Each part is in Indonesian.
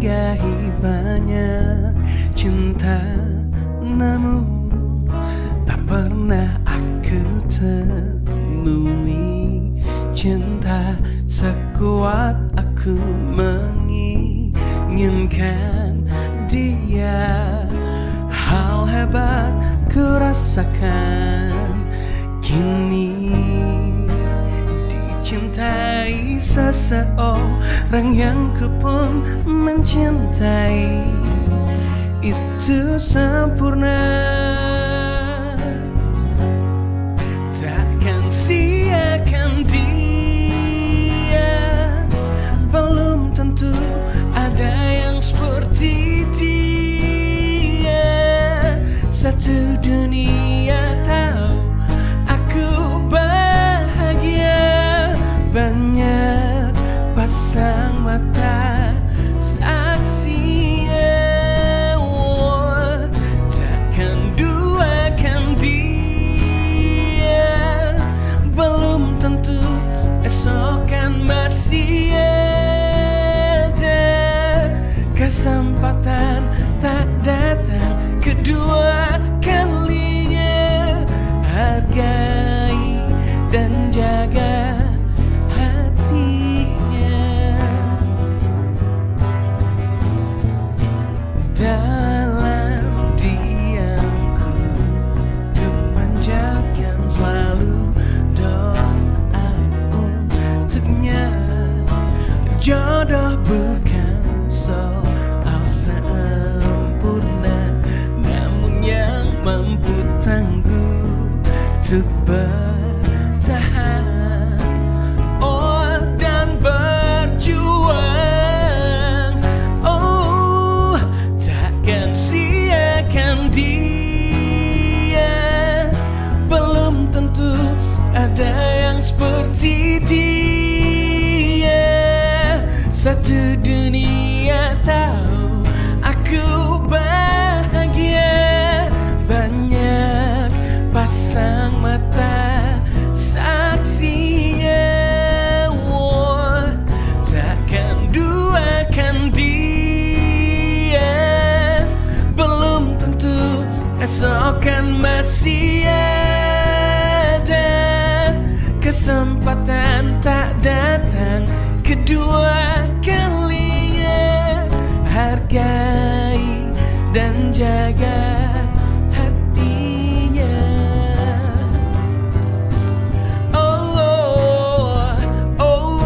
menghargai banyak cinta, namun tak pernah aku temui cinta sekuat aku menginginkan dia. Hal hebat ku rasakan kini, dicintai seseorang yang ku pun mencintai. Itu sempurna, takkan siakan dia. Belum tentu ada yang seperti dia. Satu dunia tahu aku bahagia. Banyak pasang mata saksinya, takkan duakan dia. Belum tentu esok kan masih ada kesempatan, tak datang kedua kalinya. Hargai dan jaga dalam diamku, ku panjatkan selalu doa untuknya. Jodoh bukan soal sempurna, namun yang mampu tangguh untuk bertahan dan berjuang. Oh, takkan siakan dia. Belum tentu ada yang seperti dia. Satu dunia tahu aku bahagia. Banyak pasang mata saksinya, takkan duakan dia. Belum tentu esok kan masih ada kesempatan, tak datang kedua kalinya. Hargai dan jaga hatinya. Oh, oh, oh,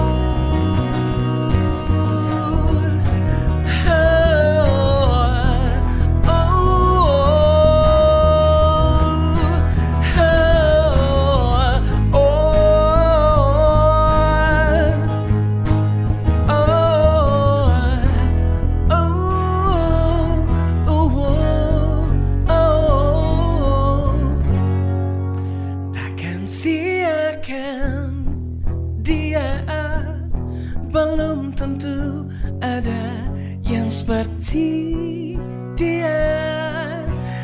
belum tentu ada yang seperti dia.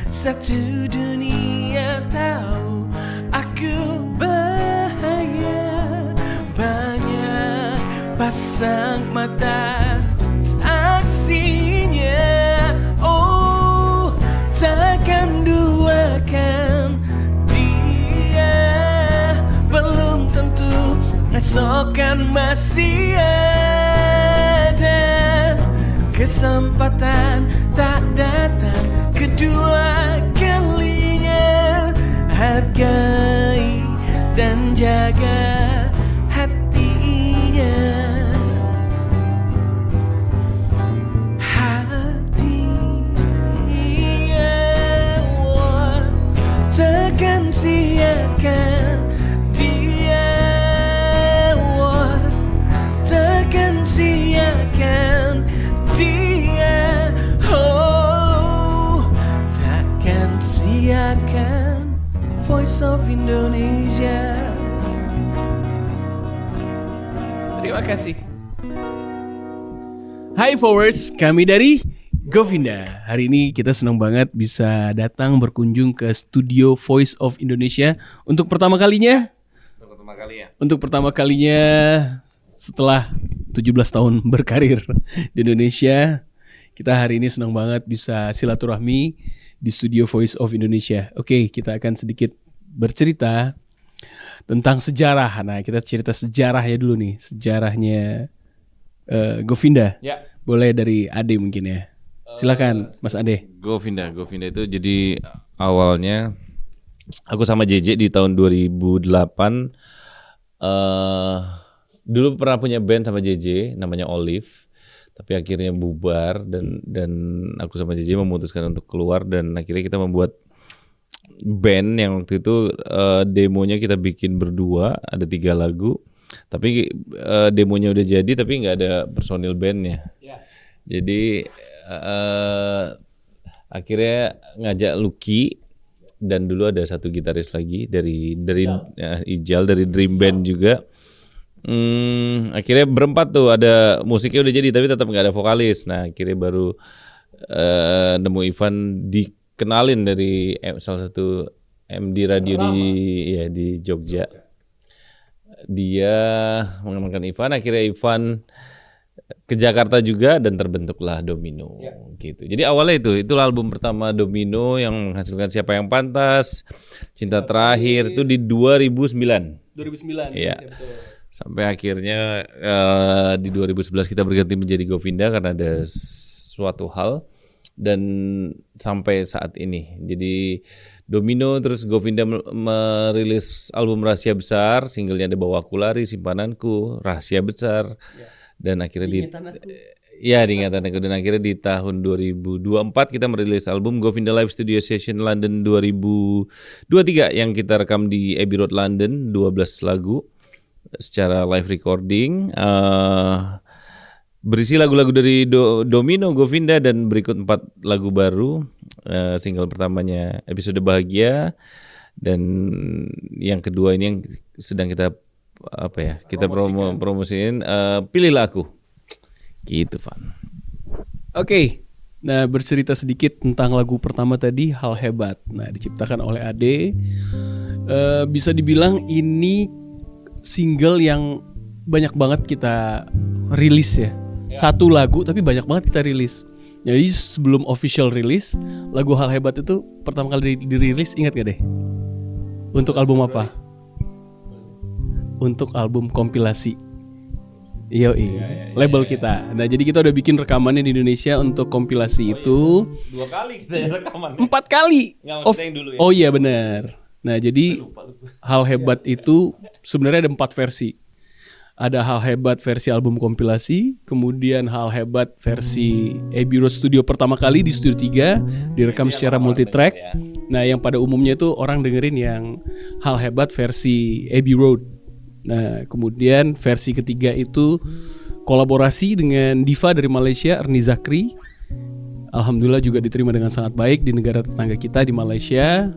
Satu dunia tahu aku bahagia. Banyak pasang mata saksinya. Oh, takkan duakan dia. Belum tentu esok kan masih ada kesempatan, tak datang kedua kalinya. Hargai dan jaga hatinya. Hatinya, takkan siakan dia. Takkan siakan dia. Oh, takkan siakan Voice of Indonesia. Terima kasih. Hai Forwards, kami dari Govinda. Hari ini kita senang banget bisa datang berkunjung ke studio Voice of Indonesia untuk pertama kalinya. Untuk pertama kalinya setelah 17 tahun berkarir di Indonesia. Kita hari ini senang banget bisa silaturahmi di studio Voice of Indonesia. Oke, kita akan sedikit bercerita tentang sejarah. Nah, kita cerita sejarah ya dulu nih. Sejarahnya Govinda. Ya. Boleh dari Ade mungkin ya. Silakan Mas Ade. Govinda itu jadi awalnya aku sama JJ di tahun 2008. Dulu pernah punya band sama JJ namanya Olive, tapi akhirnya bubar dan aku sama JJ memutuskan untuk keluar dan akhirnya kita membuat band yang waktu itu demonya kita bikin berdua, ada 3 lagu, tapi demonya udah jadi tapi nggak ada personil bandnya. Jadi akhirnya ngajak Lucky dan dulu ada satu gitaris lagi dari Ijal dari Dream Band juga. Akhirnya berempat tuh, ada musiknya udah jadi tapi tetap nggak ada vokalis. Nah akhirnya baru nemu Ivan, dikenalin dari salah satu MD radio di Jogja. Dia mengenalkan Ivan, akhirnya Ivan ke Jakarta juga dan terbentuklah Domino gitu. Jadi awalnya itulah album pertama Domino yang menghasilkan Siapa Yang Pantas, Cinta Terakhir itu di 2009. 2009. Iya. Sampai akhirnya di 2011 kita berganti menjadi Govinda karena ada suatu hal dan sampai saat ini. Jadi Domino terus Govinda merilis album Rahasia Besar, singlenya ada Bawa Aku Lari, Simpananku, Rahasia Besar. Dan akhirnya diingatan aku, dan akhirnya di tahun 2024 kita merilis album Govinda Live Studio Session London 2023 yang kita rekam di Abbey Road London, 12 lagu secara live recording, berisi lagu-lagu dari Domino, Govinda, dan berikut 4 lagu baru. Single pertamanya Episode Bahagia, dan yang kedua ini yang sedang kita promosiin, Pilihlah Aku gitu, Van. Oke. Nah, bercerita sedikit tentang lagu pertama tadi, Hal Hebat. Nah, diciptakan oleh Ade. Bisa dibilang ini single yang banyak banget kita rilis ya. Satu lagu tapi banyak banget kita rilis. Jadi sebelum official rilis, lagu Hal Hebat itu pertama kali dirilis, ingat gak deh? Untuk album apa? Untuk album kompilasi. Label kita. Nah, jadi kita udah bikin rekamannya di Indonesia untuk kompilasi itu. 2 kali kita rekaman. 4 kali. Yang dulu ya. Oh iya benar. Nah, jadi Hal Hebat itu sebenarnya ada 4 versi. Ada Hal Hebat versi album kompilasi, kemudian Hal Hebat versi Abbey Road Studio pertama kali di Studio 3, direkam secara multitrack. Nah, yang pada umumnya itu orang dengerin yang Hal Hebat versi Abbey Road. Nah, kemudian versi ketiga itu kolaborasi dengan diva dari Malaysia, Ernie Zakri. Alhamdulillah juga diterima dengan sangat baik di negara tetangga kita di Malaysia.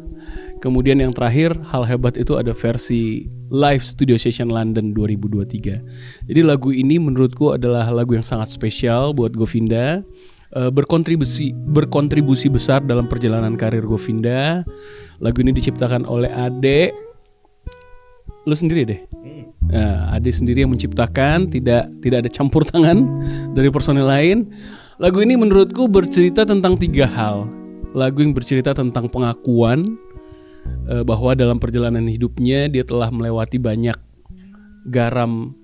Kemudian yang terakhir, Hal Hebat itu ada versi Live Studio Session London 2023. Jadi lagu ini menurutku adalah lagu yang sangat spesial buat Govinda. Berkontribusi besar dalam perjalanan karir Govinda. Lagu ini diciptakan oleh Ade. Lu sendiri deh. Nah, Ade sendiri yang menciptakan, tidak ada campur tangan dari personel lain. Lagu ini menurutku bercerita tentang 3 hal. Lagu yang bercerita tentang pengakuan bahwa dalam perjalanan hidupnya dia telah melewati banyak garam,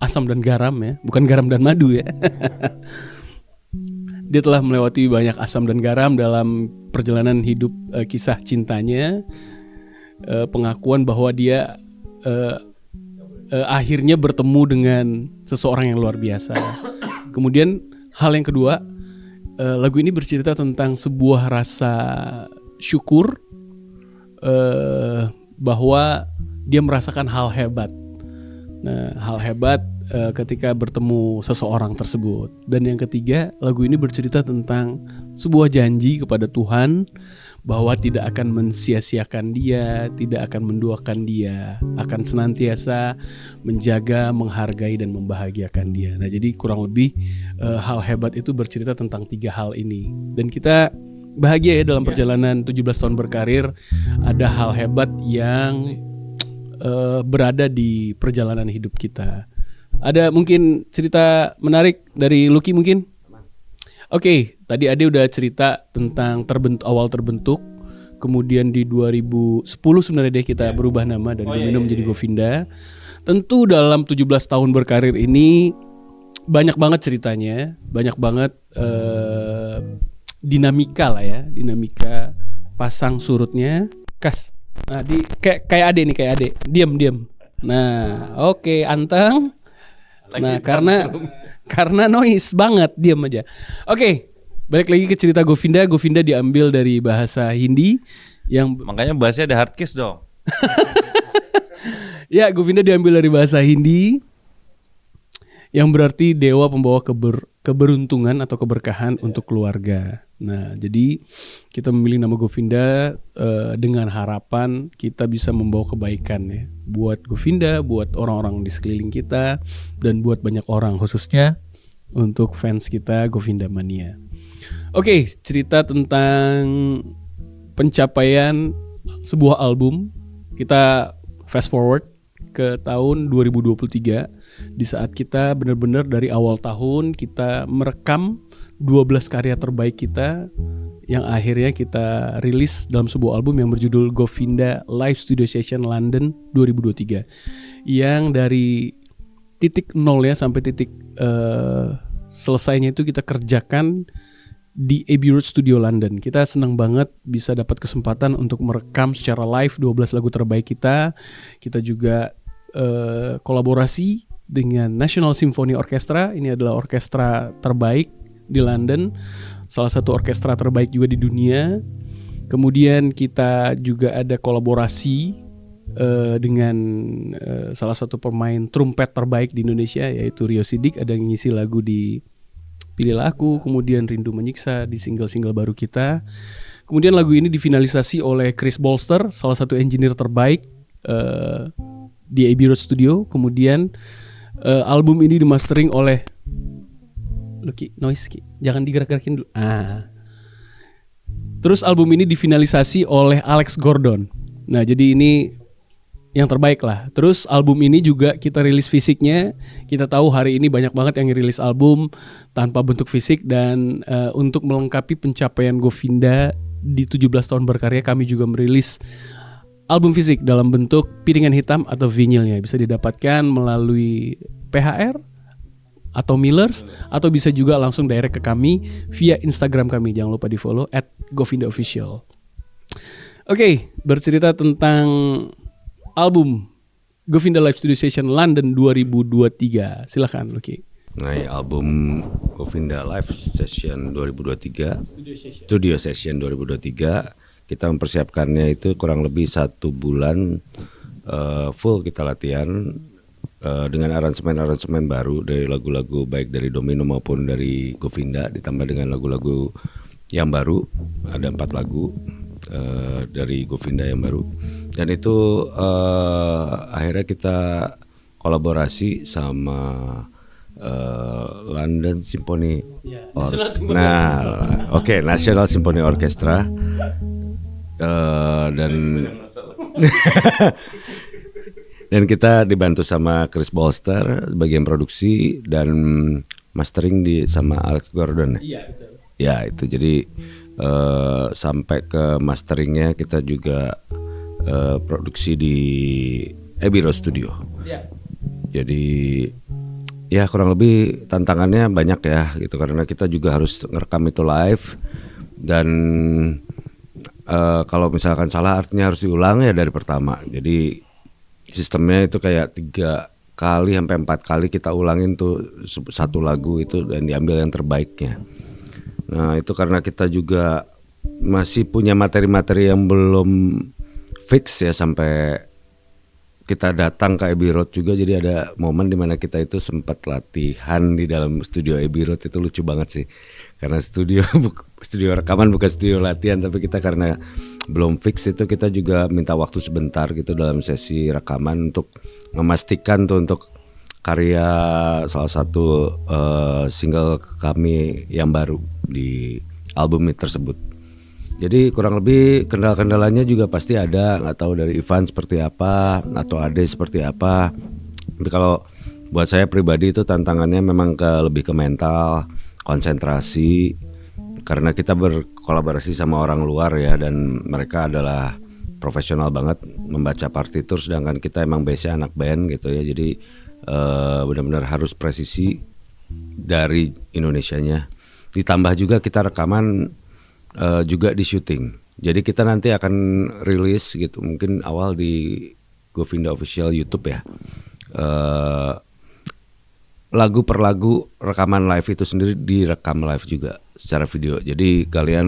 asam dan garam ya, bukan garam dan madu ya. Dia telah melewati banyak asam dan garam dalam perjalanan hidup kisah cintanya. Pengakuan bahwa dia akhirnya bertemu dengan seseorang yang luar biasa. Kemudian hal yang kedua, lagu ini bercerita tentang sebuah rasa syukur bahwa dia merasakan hal hebat. Nah, hal hebat ketika bertemu seseorang tersebut. Dan yang ketiga, lagu ini bercerita tentang sebuah janji kepada Tuhan bahwa tidak akan mensia-siakan dia, tidak akan menduakan dia, akan senantiasa menjaga, menghargai dan membahagiakan dia. Nah, jadi kurang lebih hal hebat itu bercerita tentang 3 hal ini. Dan kita bahagia ya dalam perjalanan 17 tahun berkarir, ada hal hebat yang berada di perjalanan hidup kita. Ada mungkin cerita menarik dari Lucky mungkin? Oke, tadi Ade udah cerita tentang awal terbentuk. Kemudian di 2010 sebenarnya deh kita berubah nama dari Domino menjadi Govinda. Tentu dalam 17 tahun berkarir ini banyak banget ceritanya, banyak banget dinamika lah ya, dinamika pasang surutnya. Kas. Nah, kayak Ade nih, kayak Ade. Diam. Nah, oke, anteng. Nah, karena noise banget, diam aja. Oke. Balik lagi ke cerita Govinda. Govinda diambil dari bahasa Hindi yang Makanya bahasanya ada hard case dong. ya, Govinda diambil dari bahasa Hindi yang berarti dewa pembawa keberuntungan atau keberkahan untuk keluarga. Nah, jadi kita memilih nama Govinda dengan harapan kita bisa membawa kebaikan ya buat Govinda, buat orang-orang di sekeliling kita, dan buat banyak orang, khususnya untuk fans kita Govinda Mania. Oke, cerita tentang pencapaian sebuah album. Kita fast forward ke tahun 2023, di saat kita benar-benar dari awal tahun kita merekam 12 karya terbaik kita yang akhirnya kita rilis dalam sebuah album yang berjudul Govinda Live Studio Session London 2023, yang dari titik nol ya sampai titik selesainya itu kita kerjakan di Abbey Road Studio London. Kita senang banget bisa dapat kesempatan untuk merekam secara live 12 lagu terbaik kita. Kita juga kolaborasi dengan National Symphony Orchestra. Ini adalah orkestra terbaik di London, salah satu orkestra terbaik juga di dunia. Kemudian kita juga ada kolaborasi dengan salah satu pemain trumpet terbaik di Indonesia, yaitu Rio Sidik. Ada yang ngisi lagu di Pilihlah Aku, kemudian Rindu Menyiksa di single-single baru kita. Kemudian lagu ini difinalisasi oleh Chris Bolster, salah satu engineer terbaik di Abbey Road Studio. Kemudian album ini dimastering oleh Lucky Noise, jangan digerak-gerakin dulu. Terus album ini difinalisasi oleh Alex Gordon. Nah, jadi ini yang terbaik lah. Terus album ini juga kita rilis fisiknya. Kita tahu hari ini banyak banget yang rilis album tanpa bentuk fisik. Dan untuk melengkapi pencapaian Govinda di 17 tahun berkarya, kami juga merilis album fisik dalam bentuk piringan hitam atau vinylnya. Bisa didapatkan melalui PHR atau Millers, atau bisa juga langsung direct ke kami via Instagram kami. Jangan lupa di follow @GovindaOfficial. Oke, bercerita tentang album Govinda Live Studio Session London 2023. Silakan, Lucky. Nah, album Govinda Live Session 2023, Studio Session 2023, kita mempersiapkannya itu kurang lebih 1 bulan full kita latihan dengan aransemen baru dari lagu-lagu baik dari Domino maupun dari Govinda, ditambah dengan lagu-lagu yang baru. Ada 4 lagu dari Govinda yang baru, dan itu akhirnya kita kolaborasi sama London Symphony National Symphony Orchestra, dan dan kita dibantu sama Chris Bolster bagian produksi dan mastering sama Alex Gordon. Iya, betul. Ya, itu jadi sampai ke masteringnya kita juga produksi di Abbey Road Studio. Ya. Jadi ya kurang lebih tantangannya banyak ya gitu, karena kita juga harus ngerekam itu live, dan kalau misalkan salah artinya harus diulang ya dari pertama. Jadi sistemnya itu kayak 3 kali sampai 4 kali kita ulangin tuh satu lagu itu dan diambil yang terbaiknya. Nah, itu karena kita juga masih punya materi-materi yang belum fix ya sampai kita datang ke Abbey Road juga. Jadi ada momen dimana kita itu sempat latihan di dalam studio Abbey Road. Itu lucu banget sih, karena studio rekaman bukan studio latihan, tapi kita karena belum fix itu kita juga minta waktu sebentar gitu dalam sesi rekaman untuk memastikan tuh untuk karya salah satu single kami yang baru di album tersebut. Jadi kurang lebih kendala-kendalanya juga pasti ada, nggak tahu dari Ivan seperti apa atau Ade seperti apa. Tapi kalau buat saya pribadi itu tantangannya memang lebih ke mental, konsentrasi karena kita berkolaborasi sama orang luar ya, dan mereka adalah profesional banget membaca partitur, sedangkan kita emang base-nya anak band gitu ya. Jadi benar-benar harus presisi dari Indonesianya. Ditambah juga kita rekaman juga di syuting. Jadi kita nanti akan rilis gitu, mungkin awal di Govinda Official YouTube ya. Lagu per lagu rekaman live itu sendiri direkam live juga secara video. Jadi kalian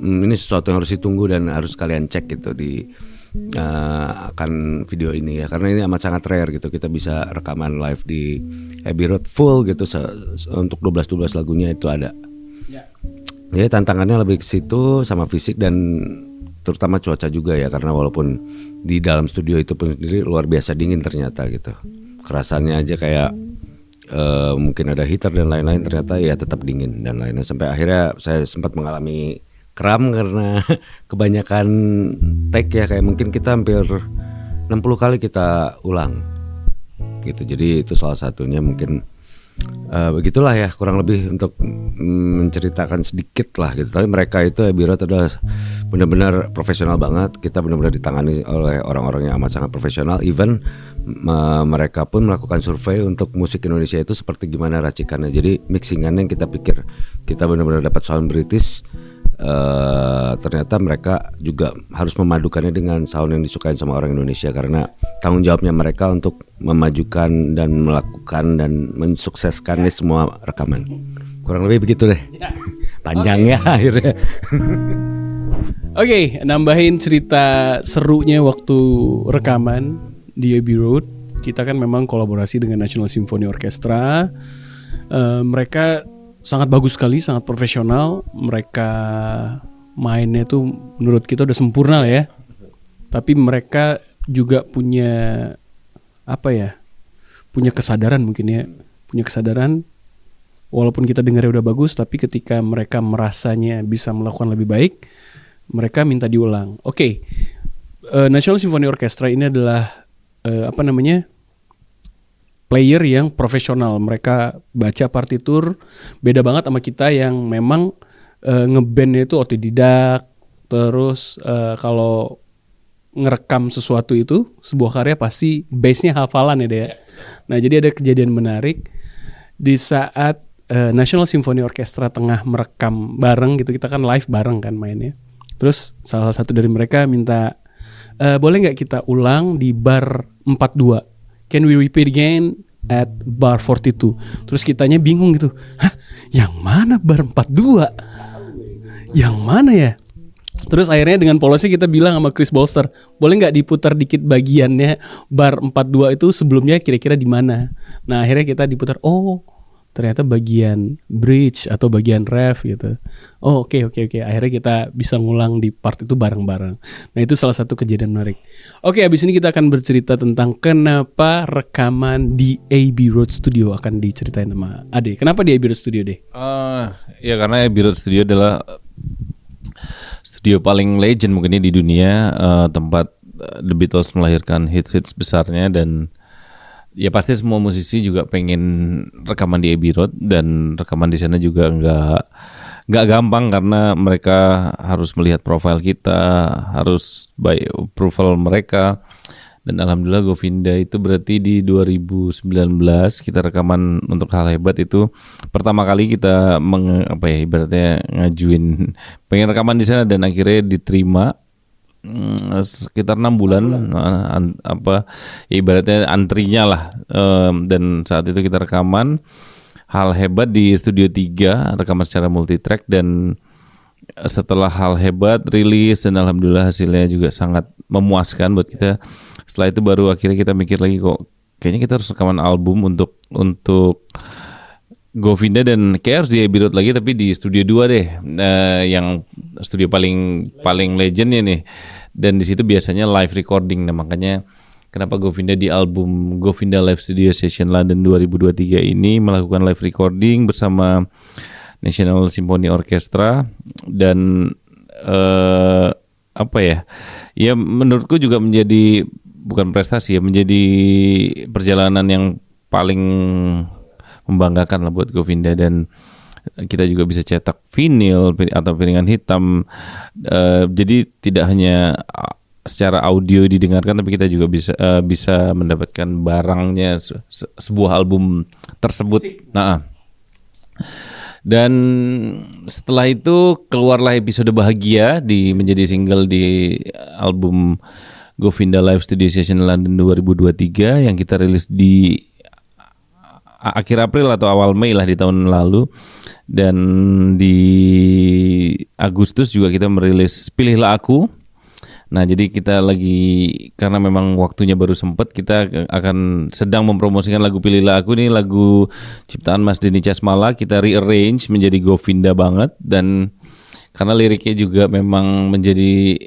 ini sesuatu yang harus ditunggu dan harus kalian cek gitu di akan video ini ya, karena ini amat sangat rare gitu. Kita bisa rekaman live di Abbey Road full gitu untuk 12 lagunya itu ada. Ya tantangannya lebih ke situ sama fisik dan terutama cuaca juga ya, karena walaupun di dalam studio itu pun sendiri luar biasa dingin ternyata gitu. Kerasannya aja kayak mungkin ada heater dan lain-lain, ternyata ya tetap dingin dan lainnya. Sampai akhirnya saya sempat mengalami kram karena kebanyakan take ya, kayak mungkin kita hampir 60 kali kita ulang gitu. Jadi itu salah satunya mungkin begitulah ya kurang lebih untuk menceritakan sedikit lah gitu. Tapi mereka itu Abbey Road adalah benar-benar profesional banget. Kita benar-benar ditangani oleh orang-orang yang amat sangat profesional. Even mereka pun melakukan survei untuk musik Indonesia itu seperti gimana racikannya. Jadi mixingannya yang kita pikir kita benar-benar dapat sound British, ternyata mereka juga harus memadukannya dengan sound yang disukai sama orang Indonesia, karena tanggung jawabnya mereka untuk memajukan dan melakukan dan mensukseskan semua rekaman. Kurang lebih begitu deh. Panjang ya akhirnya. Oke, nambahin cerita serunya waktu rekaman di Abbey Road. Kita kan memang kolaborasi dengan National Symphony Orchestra. Mereka sangat bagus sekali, sangat profesional. Mereka mainnya tuh menurut kita udah sempurna ya. Tapi mereka juga punya punya kesadaran mungkin ya. Punya kesadaran walaupun kita dengarnya udah bagus, tapi ketika mereka merasanya bisa melakukan lebih baik, mereka minta diulang. Oke. National Symphony Orchestra ini adalah player yang profesional. Mereka baca partitur, beda banget sama kita yang memang ngebandnya itu otodidak. Terus kalau ngerekam sesuatu itu, sebuah karya pasti base-nya hafalan ya deh. Nah jadi ada kejadian menarik di saat National Symphony Orchestra tengah merekam bareng gitu. Kita kan live bareng kan mainnya. Terus salah satu dari mereka minta, boleh nggak kita ulang di bar 42? Can we repeat again at bar 42? Terus kitanya bingung gitu. Hah? Yang mana bar 42? Yang mana ya? Terus akhirnya dengan polosnya kita bilang sama Chris Bolster, boleh nggak diputar dikit bagiannya bar 42 itu sebelumnya kira-kira di mana? Nah akhirnya kita diputar, oh ternyata bagian bridge atau bagian ref gitu. Oh oke. Akhirnya kita bisa ngulang di part itu bareng-bareng. Nah itu salah satu kejadian menarik. Oke, abis ini kita akan bercerita tentang kenapa rekaman di Abbey Road Studio akan diceritain sama Ade. Kenapa di Abbey Road Studio deh? Ya karena Abbey Road Studio adalah studio paling legend mungkinnya di dunia, tempat The Beatles melahirkan hits-hits besarnya, dan ya pasti semua musisi juga pengen rekaman di Abbey Road, dan rekaman di sana juga nggak gampang karena mereka harus melihat profil kita, harus by approval mereka. Dan alhamdulillah Govinda itu berarti di 2019 kita rekaman untuk Hal Hebat itu pertama kali kita ibaratnya ngajuin pengen rekaman di sana, dan akhirnya diterima. Sekitar 6 bulan ibaratnya antrinya lah, dan saat itu kita rekaman Hal Hebat di Studio 3, rekaman secara multitrack, dan setelah Hal Hebat rilis dan alhamdulillah hasilnya juga sangat memuaskan buat kita. Setelah itu baru akhirnya kita mikir lagi, kok kayaknya kita harus rekaman album untuk Govinda, dan kayak harus di Abbey Road lagi tapi di Studio 2 deh, yang studio paling legendnya nih. Dan di situ biasanya live recording. Nah makanya kenapa Govinda di album Govinda Live Studio Session London 2023 ini melakukan live recording bersama National Symphony Orchestra. Dan ya menurutku juga menjadi bukan prestasi ya, menjadi perjalanan yang paling membanggakan lah buat Govinda, dan kita juga bisa cetak vinil atau piringan hitam. Jadi tidak hanya secara audio didengarkan, tapi kita juga bisa mendapatkan barangnya, sebuah album tersebut. Nah, dan setelah itu keluarlah episode bahagia menjadi single di album Govinda Live Studio Session London 2023 yang kita rilis di akhir April atau awal Mei lah di tahun lalu. Dan di Agustus juga kita merilis Pilihlah Aku. Nah, jadi kita lagi, karena memang waktunya baru sempat, kita akan sedang mempromosikan lagu Pilihlah Aku. Ini lagu ciptaan Mas Denny Casmala, kita rearrange menjadi Govinda banget, dan karena liriknya juga memang menjadi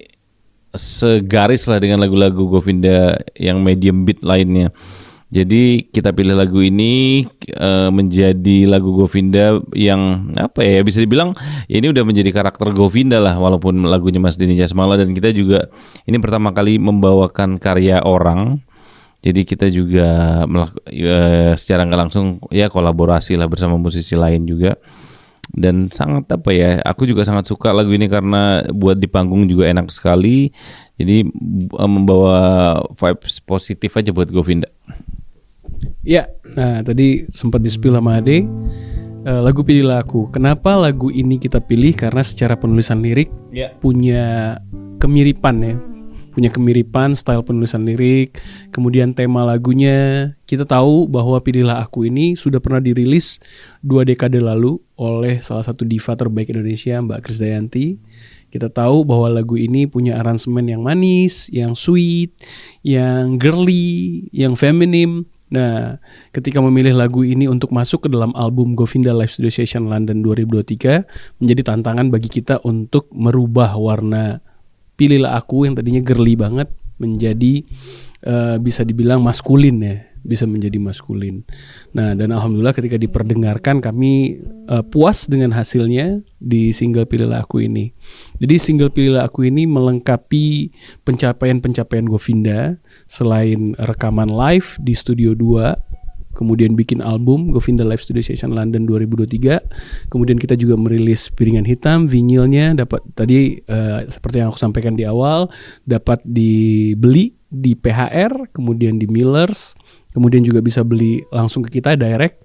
segaris lah dengan lagu-lagu Govinda yang medium beat lainnya. Jadi kita pilih lagu ini menjadi lagu Govinda yang bisa dibilang ya ini udah menjadi karakter Govinda lah, walaupun lagunya Mas Denny Casmala, dan kita juga ini pertama kali membawakan karya orang. Jadi kita juga secara nggak langsung ya kolaborasi lah bersama musisi lain juga. Dan sangat aku juga sangat suka lagu ini karena buat di panggung juga enak sekali. Jadi membawa vibes positif aja buat Govinda. Ya, nah tadi sempat di-spill sama Ade lagu Pilihlah Aku. Kenapa lagu ini kita pilih? Karena secara penulisan lirik punya kemiripan ya. Punya kemiripan style penulisan lirik. Kemudian tema lagunya, kita tahu bahwa Pilihlah Aku ini sudah pernah dirilis 2 dekade lalu oleh salah satu diva terbaik Indonesia, Mbak Krisdayanti. Kita tahu bahwa lagu ini punya aransemen yang manis, yang sweet, yang girly, yang feminim. Nah, ketika memilih lagu ini untuk masuk ke dalam album Govinda Live Studio Session London 2023 menjadi tantangan bagi kita untuk merubah warna Pilihlah Aku yang tadinya girly banget menjadi bisa dibilang maskulin ya, bisa menjadi maskulin. Nah, dan alhamdulillah ketika diperdengarkan kami puas dengan hasilnya di single Pilihlah Aku ini. Jadi single Pilihlah Aku ini melengkapi pencapaian-pencapaian Govinda selain rekaman live di Studio 2, kemudian bikin album Govinda Live Studio Session London 2023. Kemudian kita juga merilis piringan hitam, vinilnya dapat tadi seperti yang aku sampaikan di awal, dapat dibeli di PHR, kemudian di Millers, kemudian juga bisa beli langsung ke kita direct.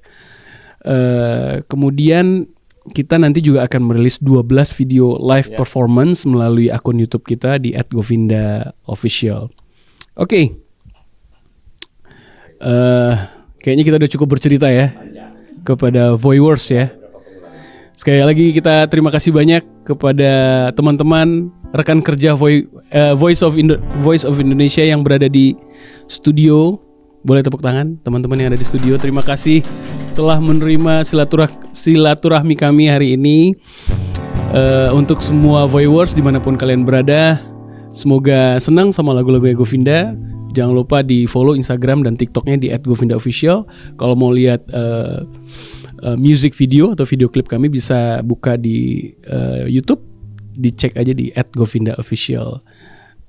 Kemudian kita nanti juga akan merilis 12 video live performance melalui akun YouTube kita di @govindaofficial. Oke. Kayaknya kita udah cukup bercerita ya kepada viewers ya. Sekali lagi kita terima kasih banyak kepada teman-teman rekan kerja Voice of Indonesia yang berada di studio. Boleh tepuk tangan teman-teman yang ada di studio. Terima kasih telah menerima silaturahmi kami hari ini. Untuk semua viewers dimanapun kalian berada, semoga senang sama lagu-lagu Govinda. Jangan lupa di follow Instagram dan TikToknya di @govindaofficial. Kalau mau lihat music video atau video klip kami bisa buka di YouTube, dicek aja di @govindaofficial.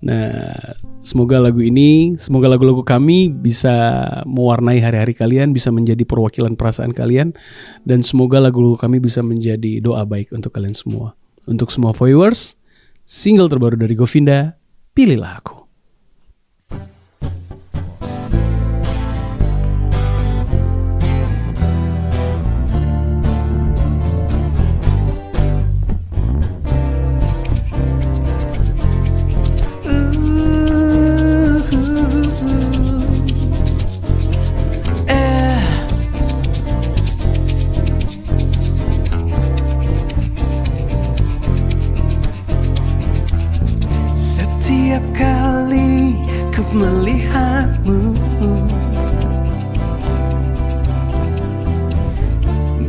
Nah, semoga lagu-lagu kami bisa mewarnai hari-hari kalian, bisa menjadi perwakilan perasaan kalian, dan semoga lagu-lagu kami bisa menjadi doa baik untuk kalian semua. Untuk semua viewers, single terbaru dari Govinda, Pilihlah Aku. Setiap kali ku melihatmu,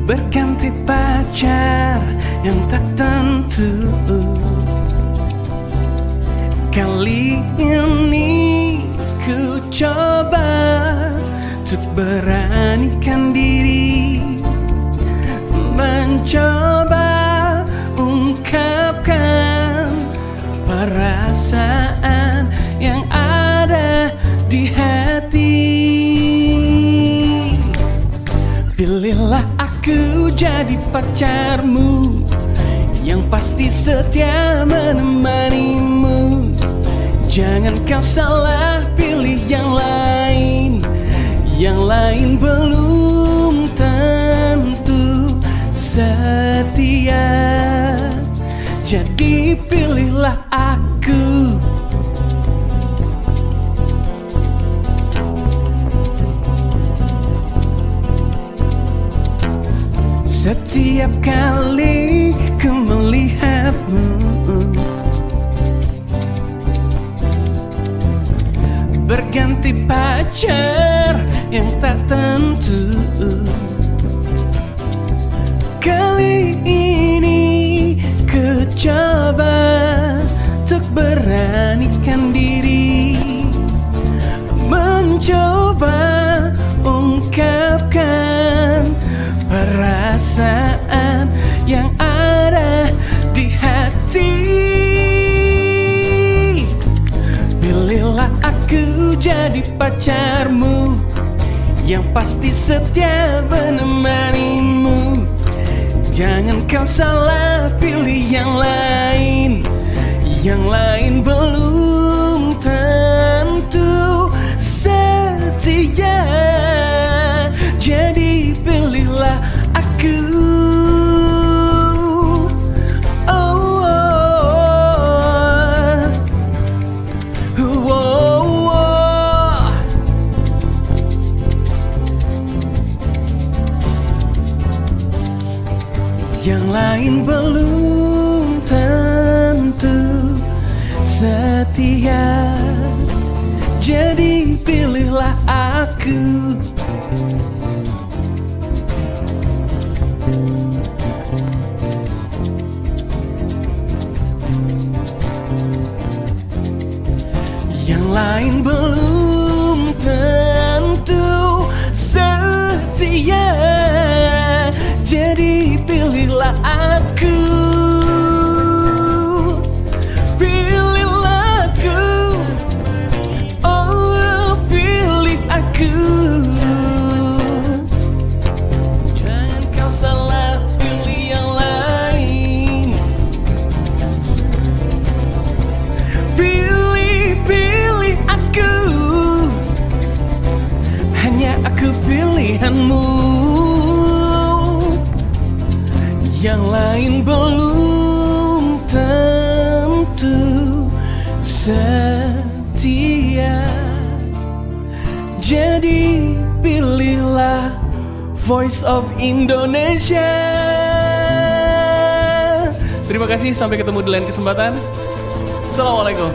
berganti pacar yang tak tentu. Kali ini ku coba untuk beranikan diri, mencoba ungkapkan perasaan yang ada di hati. Pilihlah jadi pacarmu yang pasti setia menemanimu. Jangan kau salah pilih yang lain belum tentu setia. Jadi pilihlah aku. Setiap kali ku melihatmu, berganti pacar yang tak tentu. Kali ini ku coba untuk beranikan diri, mencoba ungkapkan perasaan yang ada di hati. Pilihlah aku jadi pacarmu yang pasti setia menemanimu. Jangan kau salah pilih yang lain belum tentu setia. Jadi pilihlah aku. Yang lain belum tentu setia. Jadi pilihlah aku. Yang lain belum tentu setia. Jadi pilihlah aku. Pilihlah aku. Oh, pilih aku. Jangan kau salah pilih yang lain. Pilih aku. Hanya aku pilihanmu. Yang lain belum tentu setia. Jadi pilihlah Voice of Indonesia. Terima kasih, sampai ketemu di lain kesempatan. Assalamualaikum.